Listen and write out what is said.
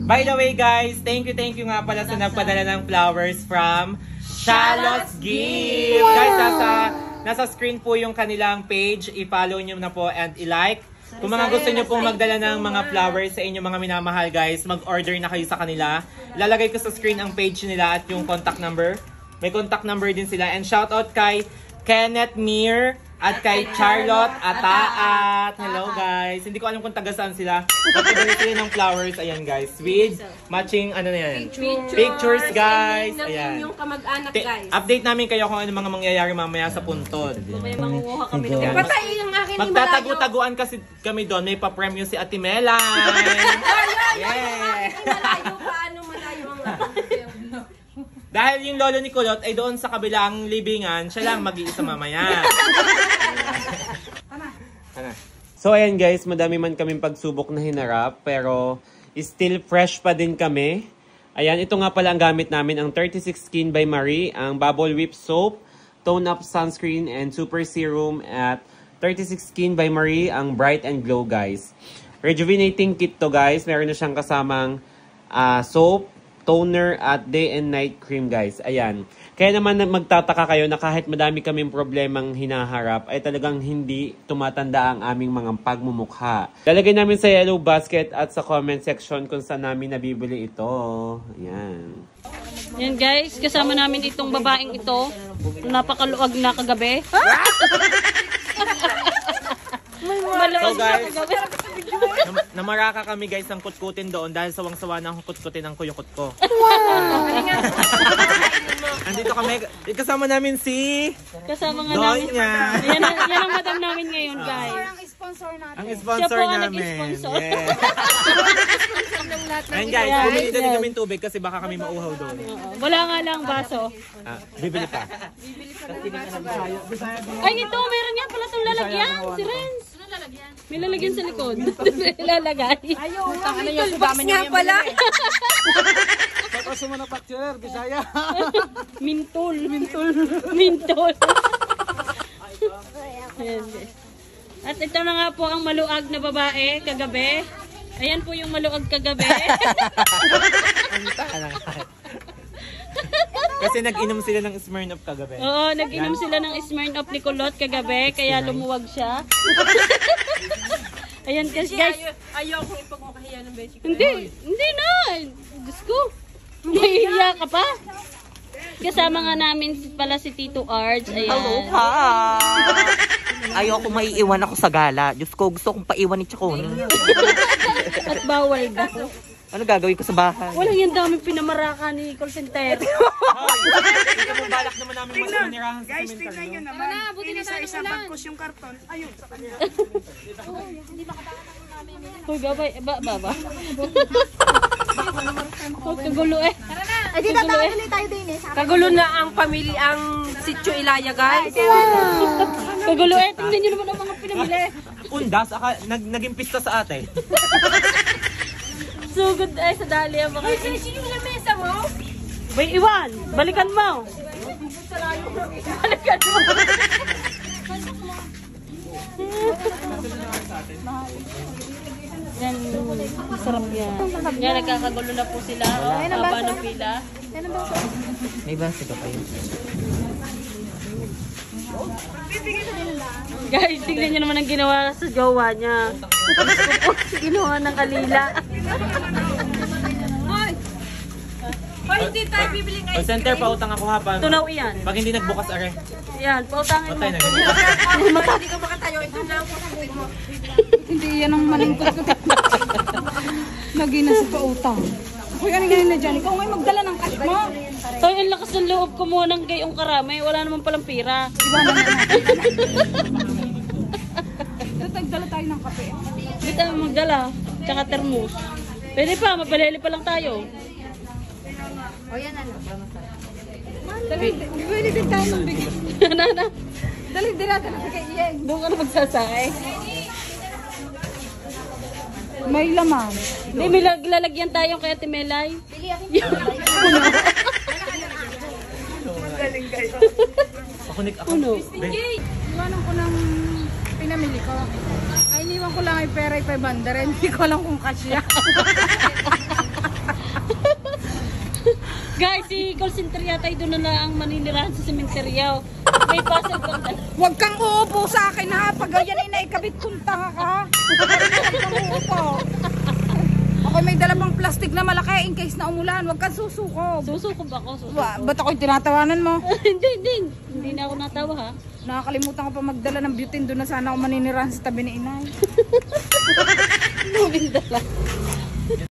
By the way guys, thank you nga pala sa nagpadala ng flowers from Charlotte's Gift. Guys, nasa screen po yung kanilang page. I-follow nyo na po and i-like. Kung mga gusto nyo pong magdala ng mga flowers sa inyong mga minamahal guys, mag-order na kayo sa kanila. Lalagay ko sa screen ang page nila at yung contact number. May contact number din sila. And shoutout kay Kenneth Mir at kay Charlotte Ataat. Hello guys. Hindi ko alam kung taga saan sila. Magpadala sila ng flowers. Ayan guys. With matching ano na yan. Pictures guys. Ayan. Yung kamag-anak guys. Update namin kayo kung ano mga mangyayari mamaya sa puntod. May mangunguha kami doon. Patay yung akin yung magtatago-taguan kasi kami doon. May pa-premyo si Ate Melay. Yeah. Malayo pa. Ano malayo ang dahil yung lolo ni Kulot ay doon sa kabilang libingan, siya lang mag-iisa mamaya. So ayan guys, madami man kaming pagsubok na hinarap, pero still fresh pa din kami. Ayan, ito nga pala ang gamit namin, ang 36 Skin by Marie, ang Bubble Whip Soap, Tone Up Sunscreen, and Super Serum at 36 Skin by Marie, ang Bright and Glow guys. Rejuvenating kit to guys, meron na siyang kasamang soap, toner at day and night cream guys. Ayan. Kaya naman magtataka kayo na kahit madami kaming problemang hinaharap ay talagang hindi tumatanda ang aming mga pagmumukha. Lalagay namin sa yellow basket at sa comment section kung saan namin nabibili ito. Ayan. Yan guys, kasama namin itong babaeng ito. Napakaluwag na kagabi. So guys, namaraka kami guys ng kutkutin doon dahil sawang-sawa na kutkutin ang kuyukot ko. Wow! Andito kami, kasama namin si kasama nga namin. Yan ang madam namin ngayon guys. Ang sponsor natin. Ang sponsor namin. Yeah. And guys, bumili din kami tubig kasi baka kami mauhaw doon. Wala nga lang baso. Bibili pa. Ay ito, meron nga pala itong lalagyan. Si Renz. May lalagyan sa likod. Lalagay. Ayaw, may toolbox nga pala. Tapos mo na picture, Bisaya. Mintol. At ito na nga po ang maluag na babae kagabi. Ayan po yung maluag kagabi. Kasi nag-inom sila ng Smirnoff kagabi. Oo, nag-inom sila ng Smirnoff ni Kulot kagabi, kaya lumuwag siya. Ayan guys. Ayaw kong ipagmakahiya ng beshi. Hindi na. Diyos ko. Mahihiya ka pa. Kasama nga namin pala si Tito Arj. Ayan. Aloha! Ayoko maiiwan ako sa gala. Diyos ko, gusto kong paiwan ni Chaconi. At bawal daw. Ano gagawin ko sa bahay? Walang yan daming pinamaraka ni call center. Balak naman namin mas manirahan sa Guys, tingnan nyo naman. Ini sa isa bagkos yung karton. Ayun, sa kanila. Hoy, babay. Baba. Kagulo eh. Ay, di tatawagin tayo din eh. Kagulo na ang pamilya, ang sityo Ilaya guys. Kagulo eh. Tingnan nyo naman ang mga pinamili. Undas, naging pista sa ate. Sugod eh sa dali ang mga... Ay, sino yung lamesa mo? May iwan. Balikan mo. Balikan mo. Yan, masarap yan. Yan, nagkakagulo na po sila. Haba ng pila. May basa ka kayo. Guys, tingnan nyo naman ang ginawa sa jowa niya. Ginawa ng alila. Hoy, hindi tayo bibiling ice Call center, pautang ako ha. Tunaw iyan. Pag hindi nagbukas are. Yan, pautangin mo. Patay na ganun. Hindi ka makatayo. Ito na ang sasabihin mo. Hindi yan ang malingkot ko. Nagina sa pautang. Hoy, ano ganyan na dyan? Ikaw ngayon magdala ng cash mo. Hoy, ang lakas ng loob ko muna ng gayong karami. Wala naman palang pira. Tatagdala tayo ng kape. Hindi tayo magdala. Tsaka termos. Pwede pa, mabalili pa lang tayo. O yan ano. Pwede din tayo ng bigyan. Nana, Dali din natin sa kay Ieng. doon ka na magsasakay. May laman. Hindi, may lalagyan tayo kay Ate Melay. Magaling kayo. Pakunik ako. Uno. Iwanan ko ng pinamili ko. Ay, iniwan ko lang ay pera ay 500. Hindi ko alam kung kasya. si call center yata doon na lang maninirahan sa sementeryo. May puzzle kang dala. Huwag kang uupo sa akin ha. Pag yan ay naikabit punta ka. Huwag kang uupo. Ako may dalawang plastic na malaki in case na umulan. Huwag kang susukob. Susukob ako. Susukob. Ba't ako'y tinatawanan mo? Hindi na ako natawa ha. Nakakalimutan ko pa magdala ng butane. Doon na sana ako maninirahan sa tabi ni inay. Mabindala.